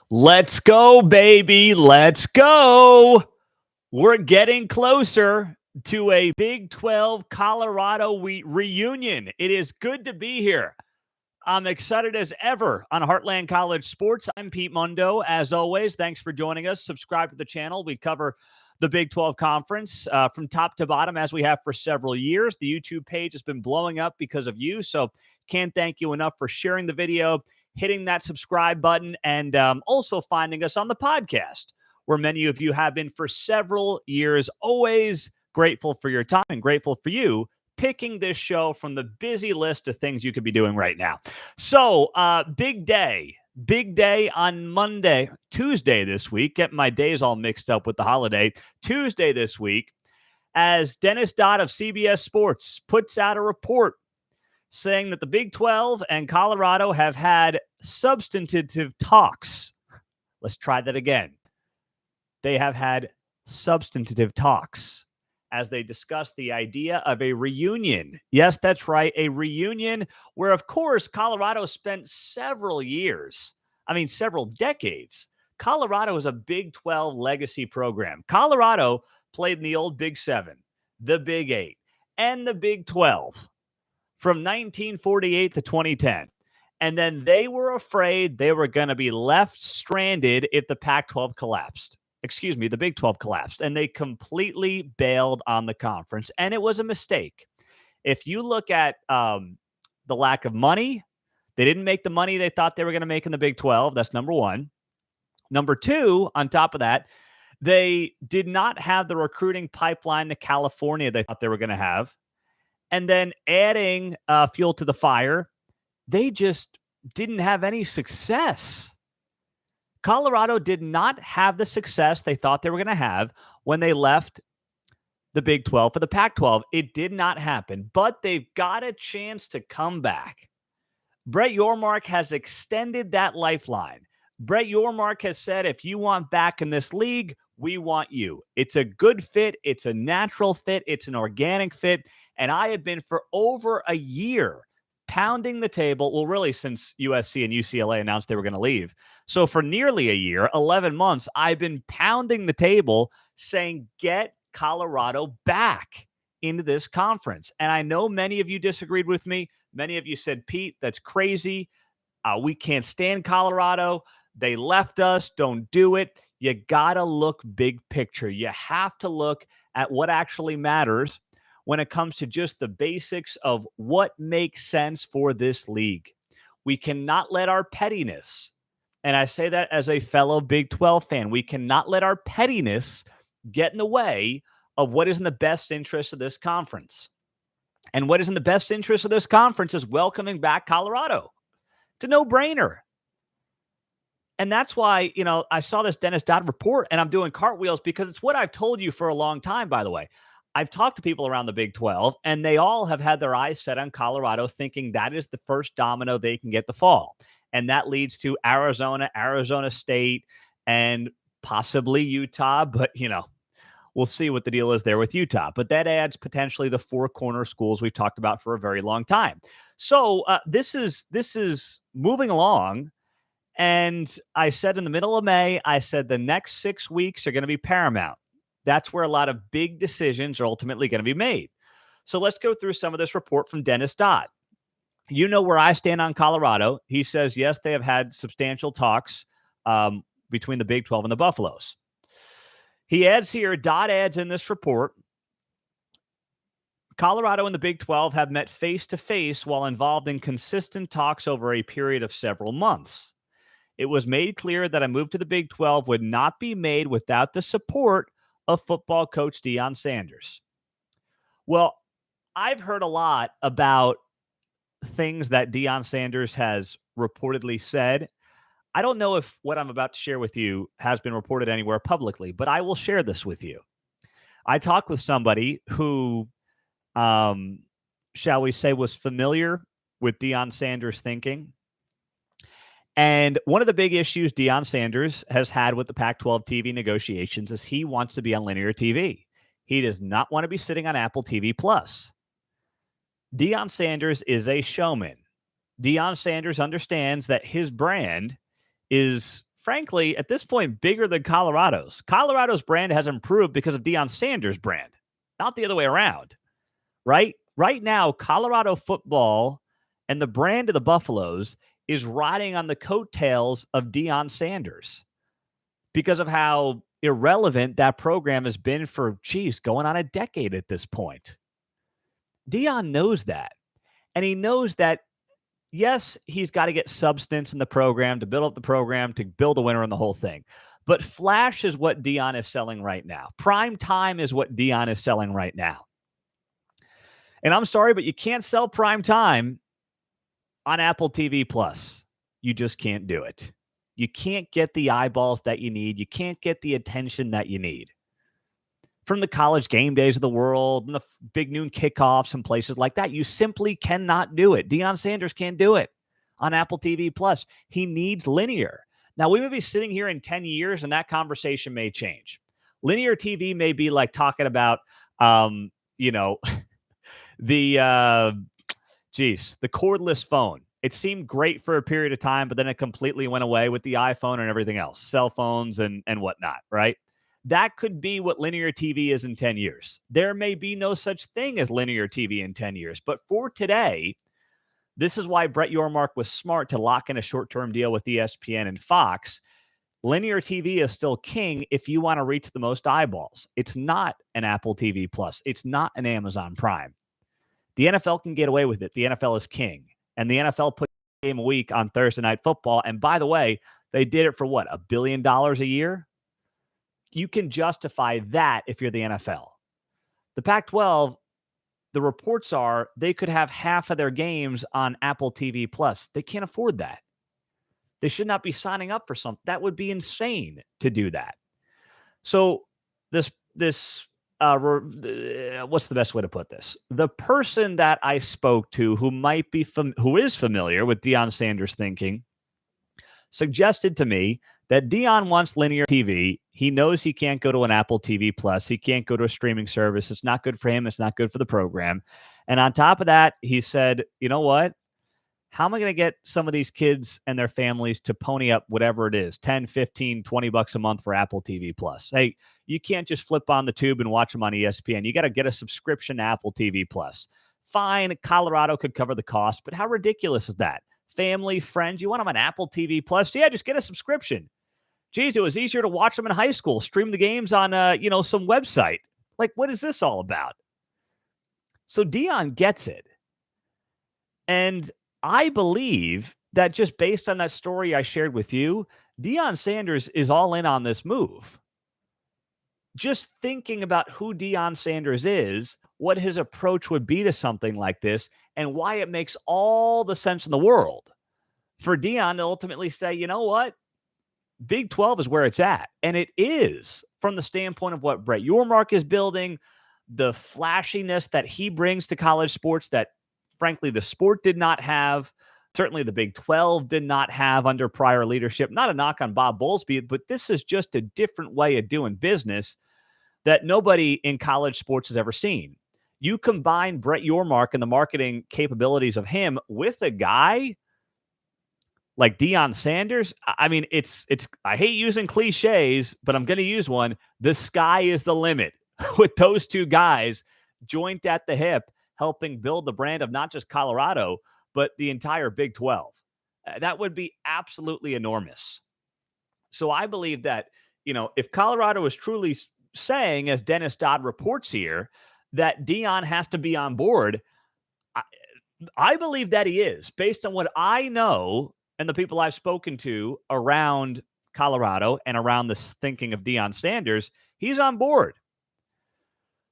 Let's go, baby. Let's go. We're getting closer to a Big 12 Colorado reunion. It is good to be here. I'm excited as ever on Heartland College Sports. I'm Pete Mundo. As always, thanks for joining us. Subscribe to the channel. We cover the Big 12 Conference from top to bottom, as we have for several years. The YouTube page has been blowing up because of you, so can't thank you enough for sharing the video, hitting that subscribe button, and also finding us on the podcast, where many of you have been for several years. Always grateful for your time and grateful for you picking this show from the busy list of things you could be doing right now. So, big day on Monday, Tuesday this week. Getting my days all mixed up with the holiday. Tuesday this week, as Dennis Dodd of CBS Sports puts out a report saying that the Big 12 and Colorado have had substantive talks. Let's try that again. They have had substantive talks as they discuss the idea of a reunion. Yes, that's right, a reunion where, of course, Colorado spent several decades. Colorado is a Big 12 legacy program. Colorado played in the old Big 7, the Big 8, and the Big 12 from 1948 to 2010. And then they were afraid they were going to be left stranded if the Pac-12 collapsed. The Big 12 collapsed, and they completely bailed on the conference, and it was a mistake. If you look at the lack of money, they didn't make the money they thought they were going to make in the Big 12. That's number one. Number two, on top of that, they did not have the recruiting pipeline to California they thought they were going to have. And then adding fuel to the fire, they just didn't have any success. Colorado did not have the success they thought they were going to have when they left the Big 12 for the Pac-12. It did not happen, but they've got a chance to come back. Brett Yormark has extended that lifeline. Brett Yormark has said, if you want back in this league, we want you. It's a good fit. It's a natural fit. It's an organic fit. And I have been for over a year pounding the table, well, really since USC and UCLA announced they were going to leave. So for nearly a year, 11 months, I've been pounding the table saying, get Colorado back into this conference. And I know many of you disagreed with me. Many of you said, Pete, that's crazy. We can't stand Colorado. They left us. Don't do it. You got to look big picture. You have to look at what actually matters when it comes to just the basics of what makes sense for this league. We cannot let our pettiness, and I say that as a fellow Big 12 fan, we cannot let our pettiness get in the way of what is in the best interest of this conference. And what is in the best interest of this conference is welcoming back Colorado. It's a no-brainer. And that's why, I saw this Dennis Dodd report, and I'm doing cartwheels because it's what I've told you for a long time, by the way. I've talked to people around the Big 12, and they all have had their eyes set on Colorado, thinking that is the first domino they can get the fall. And that leads to Arizona, Arizona State, and possibly Utah. But, we'll see what the deal is there with Utah. But that adds potentially the four corner schools we've talked about for a very long time. So this is moving along. And I said in the middle of May, I said the next 6 weeks are going to be paramount. That's where a lot of big decisions are ultimately going to be made. So let's go through some of this report from Dennis Dodd. You know where I stand on Colorado. He says, yes, they have had substantial talks between the Big 12 and the Buffaloes. He adds here, Dodd adds in this report, Colorado and the Big 12 have met face-to-face while involved in consistent talks over a period of several months. It was made clear that a move to the Big 12 would not be made without the support of football coach Deion Sanders. Well, I've heard a lot about things that Deion Sanders has reportedly said. I don't know if what I'm about to share with you has been reported anywhere publicly, but I will share this with you. I talked with somebody who, shall we say, was familiar with Deion Sanders' thinking. And one of the big issues Deion Sanders has had with the Pac-12 TV negotiations is he wants to be on linear TV. He does not want to be sitting on Apple TV+. Deion Sanders is a showman. Deion Sanders understands that his brand is frankly, at this point, bigger than Colorado's. Colorado's brand has improved because of Deion Sanders' brand, not the other way around, right? Right now, Colorado football and the brand of the Buffaloes is riding on the coattails of Deion Sanders because of how irrelevant that program has been for, going on a decade at this point. Deion knows that. And he knows that, yes, he's got to get substance in the program to build up the program, to build a winner in the whole thing. But flash is what Deion is selling right now. Prime time is what Deion is selling right now. And I'm sorry, but you can't sell prime time on Apple TV Plus. You just can't do it. You can't get the eyeballs that you need. You can't get the attention that you need from the college game days of the world and the big noon kickoffs and places like that. You simply cannot do it. Deion Sanders can't do it on Apple TV Plus. He needs linear. Now, we may be sitting here in 10 years and that conversation may change. Linear TV may be like talking about, the cordless phone. It seemed great for a period of time, but then it completely went away with the iPhone and everything else, cell phones and whatnot, right? That could be what linear TV is in 10 years. There may be no such thing as linear TV in 10 years. But for today, this is why Brett Yormark was smart to lock in a short-term deal with ESPN and Fox. Linear TV is still king if you want to reach the most eyeballs. It's not an Apple TV Plus. It's not an Amazon Prime. The NFL can get away with it. The NFL is king. And the NFL put a game a week on Thursday Night Football. And by the way, they did it for what, $1 billion a year? You can justify that if you're the NFL. The Pac-12, the reports are they could have half of their games on Apple TV Plus. They can't afford that. They should not be signing up for something. That would be insane to do that. So what's the best way to put this? The person that I spoke to who is familiar with Deion Sanders' thinking suggested to me that Deion wants linear TV. He knows he can't go to an Apple TV Plus. He can't go to a streaming service. It's not good for him. It's not good for the program. And on top of that, he said, you know what? How am I going to get some of these kids and their families to pony up whatever it is, 10, 15, 20 bucks a month for Apple TV Plus? Hey, you can't just flip on the tube and watch them on ESPN. You got to get a subscription to Apple TV Plus. Fine, Colorado could cover the cost, but how ridiculous is that? Family, friends, you want them on Apple TV Plus? Yeah, just get a subscription. Geez, it was easier to watch them in high school, stream the games on, some website. Like, what is this all about? So Deion gets it. And I believe that just based on that story I shared with you, Deion Sanders is all in on this move. Just thinking about who Deion Sanders is, what his approach would be to something like this, and why it makes all the sense in the world for Deion to ultimately say, you know what? Big 12 is where it's at. And it is from the standpoint of what Brett Yormark is building, the flashiness that he brings to college sports that, frankly, the sport did not have. Certainly the Big 12 did not have under prior leadership. Not a knock on Bob Bowlesby, but this is just a different way of doing business that nobody in college sports has ever seen. You combine Brett Yormark and the marketing capabilities of him with a guy like Deion Sanders. I mean, it's. I hate using cliches, but I'm going to use one. The sky is the limit with those two guys joint at the hip, helping build the brand of not just Colorado, but the entire Big 12. That would be absolutely enormous. So I believe that, if Colorado is truly saying, as Dennis Dodd reports here, that Deion has to be on board, I believe that he is, based on what I know and the people I've spoken to around Colorado and around this thinking of Deion Sanders. He's on board.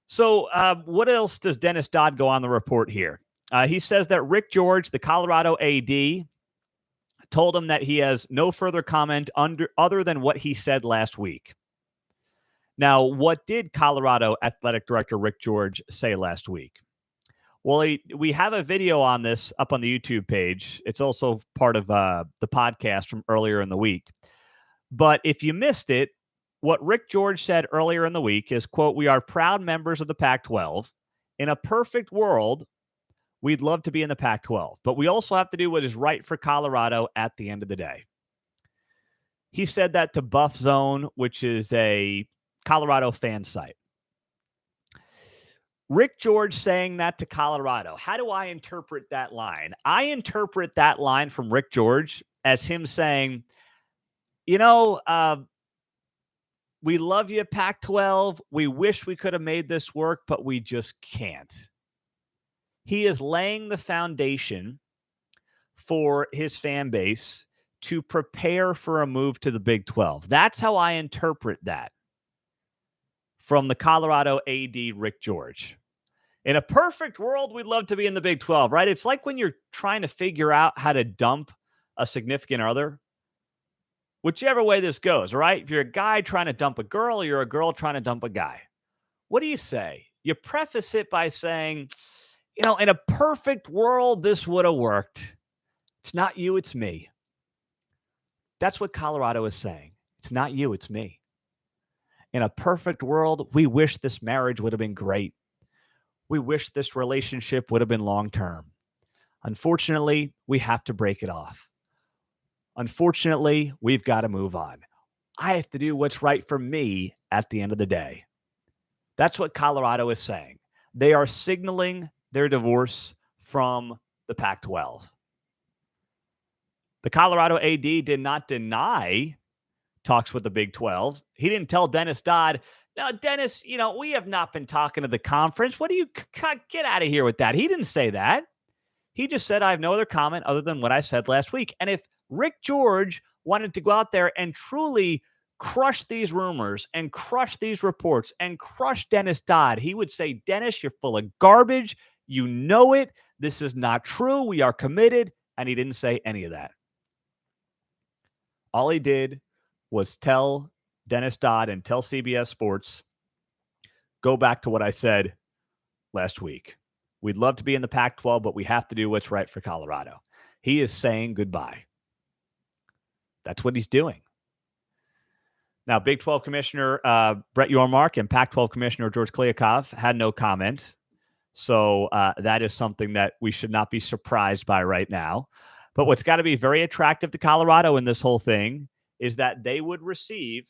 So what else does Dennis Dodd go on the report here? He says that Rick George, the Colorado AD, told him that he has no further comment other than what he said last week. Now, what did Colorado Athletic Director Rick George say last week? Well, we have a video on this up on the YouTube page. It's also part of the podcast from earlier in the week. But if you missed it, what Rick George said earlier in the week is, quote, "We are proud members of the Pac-12. In a perfect world, we'd love to be in the Pac-12, but we also have to do what is right for Colorado at the end of the day." He said that to Buff Zone, which is a Colorado fan site. Rick George saying that to Colorado. How do I interpret that line? I interpret that line from Rick George as him saying, you know, we love you, Pac-12. We wish we could have made this work, but we just can't. He is laying the foundation for his fan base to prepare for a move to the Big 12. That's how I interpret that from the Colorado AD, Rick George. In a perfect world, we'd love to be in the Big 12, right? It's like when you're trying to figure out how to dump a significant other. Whichever way this goes, right? If you're a guy trying to dump a girl, or you're a girl trying to dump a guy. What do you say? You preface it by saying, you know, in a perfect world, this would have worked. It's not you, it's me. That's what Colorado is saying. It's not you, it's me. In a perfect world, we wish this marriage would have been great. We wish this relationship would have been long-term. Unfortunately, we have to break it off. Unfortunately, we've got to move on. I have to do what's right for me at the end of the day. That's what Colorado is saying. They are signaling their divorce from the Pac-12. The Colorado AD did not deny talks with the Big 12. He didn't tell Dennis Dodd, "No, Dennis, you know, we have not been talking to the conference. What do you get out of here with that?" He didn't say that. He just said, "I have no other comment other than what I said last week." And if Rick George wanted to go out there and truly crush these rumors and crush these reports and crush Dennis Dodd, he would say, "Dennis, you're full of garbage. You know it. This is not true. We are committed." And he didn't say any of that. All he did was tell Dennis Dodd and tell CBS Sports, go back to what I said last week. We'd love to be in the Pac-12, but we have to do what's right for Colorado. He is saying goodbye. That's what he's doing. Now, Big 12 Commissioner Brett Yormark and Pac-12 Commissioner George Kliavkoff had no comment. So that is something that we should not be surprised by right now. But what's got to be very attractive to Colorado in this whole thing is that they would receive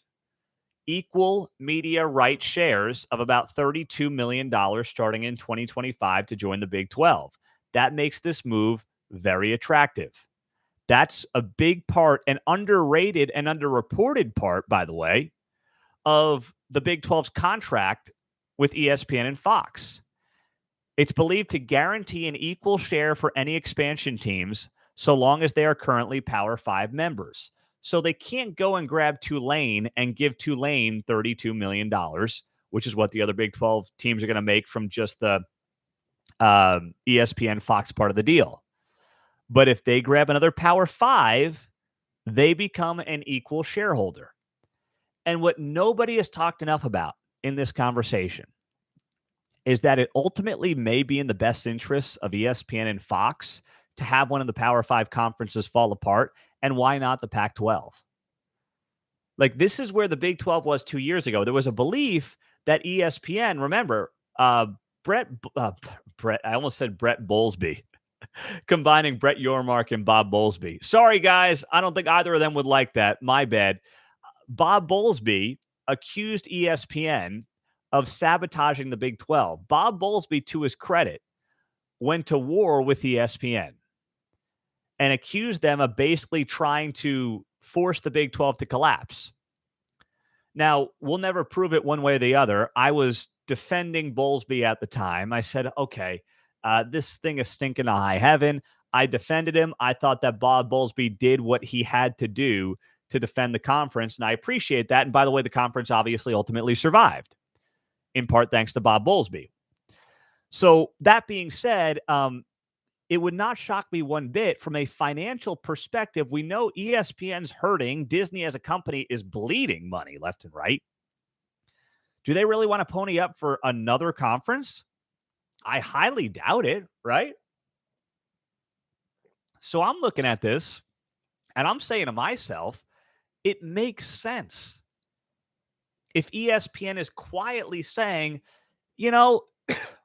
equal media rights shares of about $32 million starting in 2025 to join the Big 12. That makes this move very attractive. That's a big part, an underrated and underreported part, by the way, of the Big 12's contract with ESPN and Fox. It's believed to guarantee an equal share for any expansion teams so long as they are currently Power 5 members. So they can't go and grab Tulane and give Tulane $32 million, which is what the other Big 12 teams are going to make from just the ESPN Fox part of the deal. But if they grab another Power 5, they become an equal shareholder. And what nobody has talked enough about in this conversation is that it ultimately may be in the best interests of ESPN and Fox to have one of the Power 5 conferences fall apart. And why not the Pac-12? Like, this is where the Big 12 was 2 years ago. There was a belief that ESPN, remember, Brett, I almost said Brett Bowlesby, combining Brett Yormark and Bob Bowlesby. Sorry, guys. I don't think either of them would like that. My bad. Bob Bowlesby accused ESPN of sabotaging the Big 12. Bob Bowlesby, to his credit, went to war with ESPN and accused them of basically trying to force the Big 12 to collapse. Now, we'll never prove it one way or the other. I was defending Bowlesby at the time. I said, okay, this thing is stinking to high heaven. I defended him. I thought that Bob Bowlesby did what he had to do to defend the conference, and I appreciate that. And by the way, the conference obviously ultimately survived, in part thanks to Bob Bowlesby. So that being said, it would not shock me one bit from a financial perspective. We know ESPN's hurting. Disney as a company is bleeding money left and right. Do they really want to pony up for another conference? I highly doubt it, right? So I'm looking at this and I'm saying to myself, it makes sense. If ESPN is quietly saying, you know,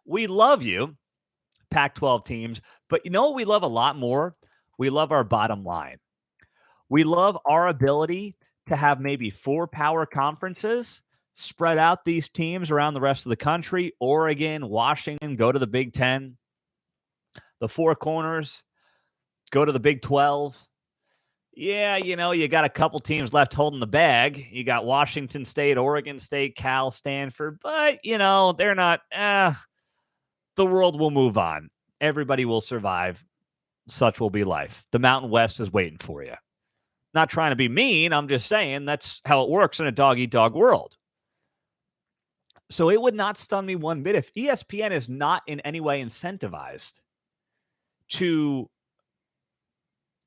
we love you, Pac-12 teams, but you know what we love a lot more? We love our bottom line. We love our ability to have maybe 4 power conferences, spread out these teams around the rest of the country. Oregon, Washington, go to the Big 10. The Four Corners, go to the Big 12. Yeah, you got a couple teams left holding the bag. You got Washington State, Oregon State, Cal, Stanford. But, they're not. The world will move on. Everybody will survive. Such will be life. The Mountain West is waiting for you. Not trying to be mean. I'm just saying that's how it works in a dog-eat-dog world. So it would not stun me one bit if ESPN is not in any way incentivized to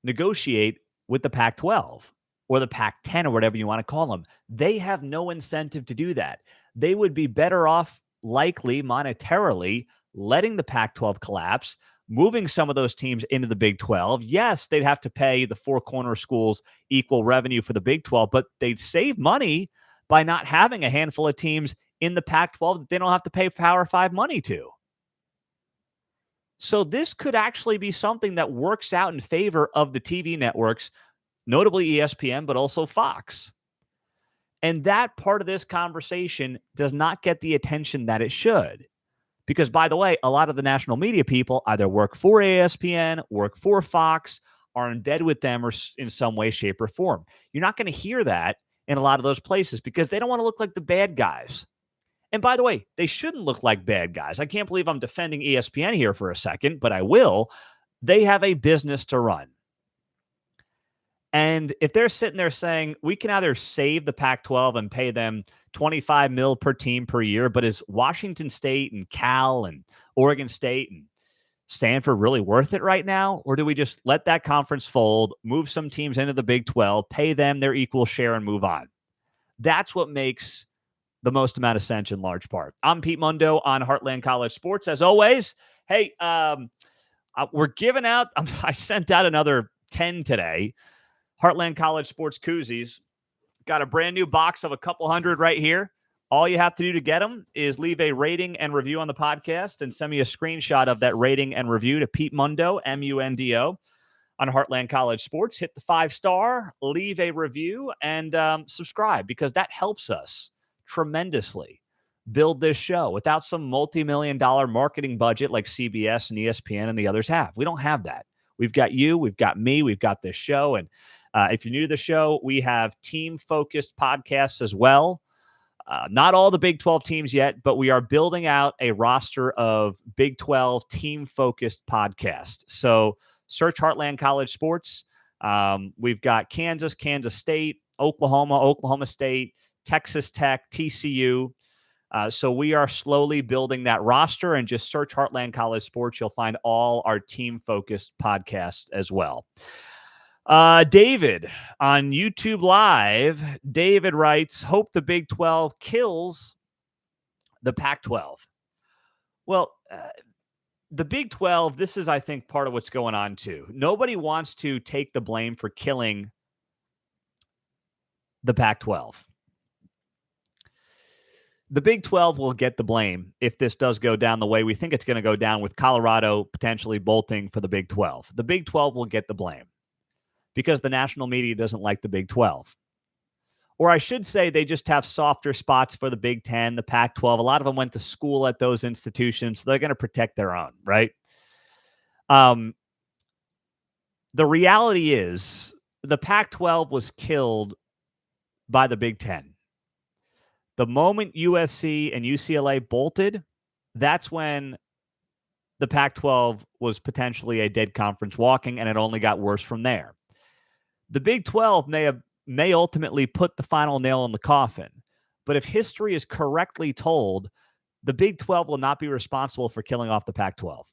negotiate with the Pac-12 or the Pac-10 or whatever you want to call them. They have no incentive to do that. They would be better off, likely monetarily, letting the Pac-12 collapse, moving some of those teams into the Big 12. Yes, they'd have to pay the Four Corner schools equal revenue for the Big 12, but they'd save money by not having a handful of teams in the Pac-12 that they don't have to pay Power 5 money to. So this could actually be something that works out in favor of the TV networks, notably ESPN, but also Fox. And that part of this conversation does not get the attention that it should. Because, by the way, a lot of the national media people either work for ESPN, work for Fox, are in bed with them or in some way, shape, or form. You're not going to hear that in a lot of those places because they don't want to look like the bad guys. And by the way, they shouldn't look like bad guys. I can't believe I'm defending ESPN here for a second, but I will. They have a business to run. And if they're sitting there saying, we can either save the Pac-12 and pay them $25 million per team per year, but is Washington State and Cal and Oregon State and Stanford really worth it right now? Or do we just let that conference fold, move some teams into the Big 12, pay them their equal share and move on? That's what makes the most amount of sense in large part. I'm Pete Mundo on Heartland College Sports. As always, hey, we're giving out, I sent out another 10 today. Heartland College Sports koozies. Got a brand new box of a couple hundred right here. All you have to do to get them is leave a rating and review on the podcast and send me a screenshot of that rating and review to Pete Mundo, M-U-N-D-O, on Heartland College Sports. Hit the 5-star, leave a review, and subscribe because that helps us tremendously build this show without some multi-million-dollar marketing budget like CBS and ESPN and the others have. We don't have that. We've got you, we've got me, we've got this show, and if you're new to the show, we have team-focused podcasts as well. Not all the Big 12 teams yet, but we are building out a roster of Big 12 team-focused podcasts. So search Heartland College Sports. We've got Kansas, Kansas State, Oklahoma, Oklahoma State, Texas Tech, TCU. So we are slowly building that roster, and just search Heartland College Sports. You'll find all our team-focused podcasts as well. David on YouTube Live, David writes, hope the Big 12 kills the Pac-12. Well, the Big 12, this is, I think, part of what's going on too. Nobody wants to take the blame for killing the Pac-12. The Big 12 will get the blame if this does go down the way we think it's going to go down, with Colorado potentially bolting for the Big 12. The Big 12 will get the blame because the national media doesn't like the Big 12. Or I should say they just have softer spots for the Big 10, the Pac-12. A lot of them went to school at those institutions, so they're going to protect their own, right? The reality is the Pac-12 was killed by the Big 10. The moment USC and UCLA bolted, that's when the Pac-12 was potentially a dead conference walking, and it only got worse from there. The Big 12 may ultimately put the final nail in the coffin, but if history is correctly told, the Big 12 will not be responsible for killing off the Pac-12.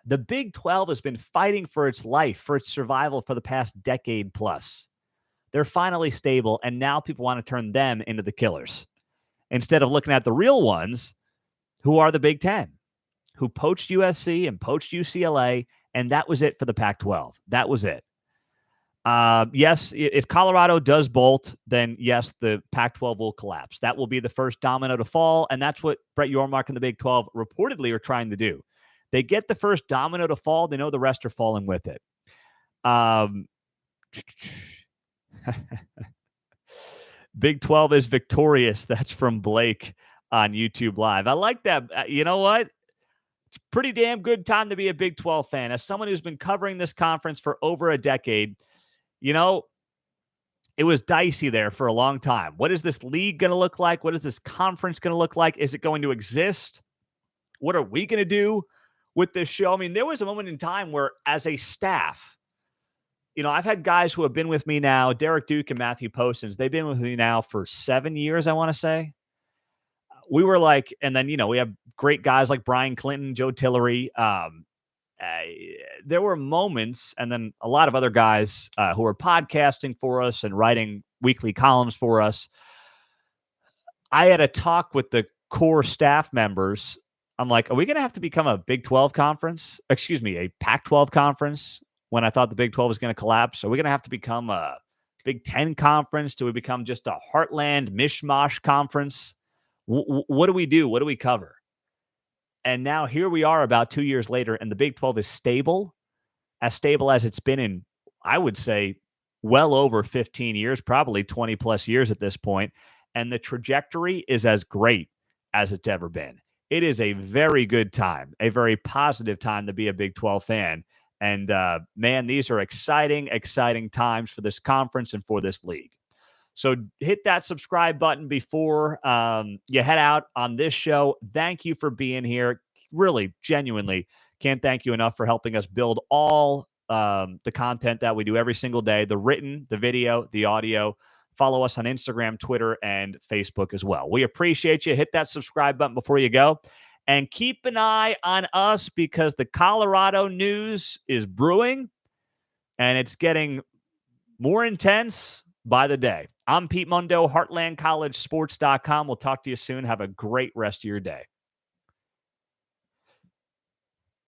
The Big 12 has been fighting for its life, for its survival for the past decade plus. They're finally stable, and now people want to turn them into the killers instead of looking at the real ones, who are the Big 10, who poached USC and poached UCLA, and that was it for the Pac-12. That was it. Yes, if Colorado does bolt, then yes, the Pac-12 will collapse. That will be the first domino to fall, and that's what Brett Yormark and the Big 12 reportedly are trying to do. They get the first domino to fall, they know the rest are falling with it. Big 12 is victorious. That's from Blake on YouTube Live. I like that. You know what? It's a pretty damn good time to be a Big 12 fan. As someone who's been covering this conference for over a decade, you know, it was dicey there for a long time. What is this league going to look like? What is this conference going to look like? Is it going to exist? What are we going to do with this show? I mean, there was a moment in time where, as a staff, you know, I've had guys who have been with me now, Derek Duke and Matthew Postins. They've been with me now for 7 years, I want to say. We were like, and then, you know, we have great guys like Brian Clinton, Joe Tillery. There were moments, and then a lot of other guys who were podcasting for us and writing weekly columns for us. I had a talk with the core staff members. I'm like, are we going to have to become a Big 12 conference? Excuse me, a Pac-12 conference when I thought the Big 12 was going to collapse? Are we going to have to become a Big 10 conference? Do we become just a Heartland mishmash conference? What do we do? What do we cover? And now here we are about 2 years later, and the Big 12 is stable as it's been in, I would say, well over 15 years, probably 20 plus years at this point. And the trajectory is as great as it's ever been. It is a very good time, a very positive time to be a Big 12 fan. And man, these are exciting, exciting times for this conference and for this league. So hit that subscribe button before you head out on this show. Thank you for being here. Really, genuinely, can't thank you enough for helping us build all the content that we do every single day, the written, the video, the audio. Follow us on Instagram, Twitter, and Facebook as well. We appreciate you. Hit that subscribe button before you go. And keep an eye on us because the Colorado news is brewing, and it's getting more intense by the day. I'm Pete Mundo, HeartlandCollegeSports.com. We'll talk to you soon. Have a great rest of your day.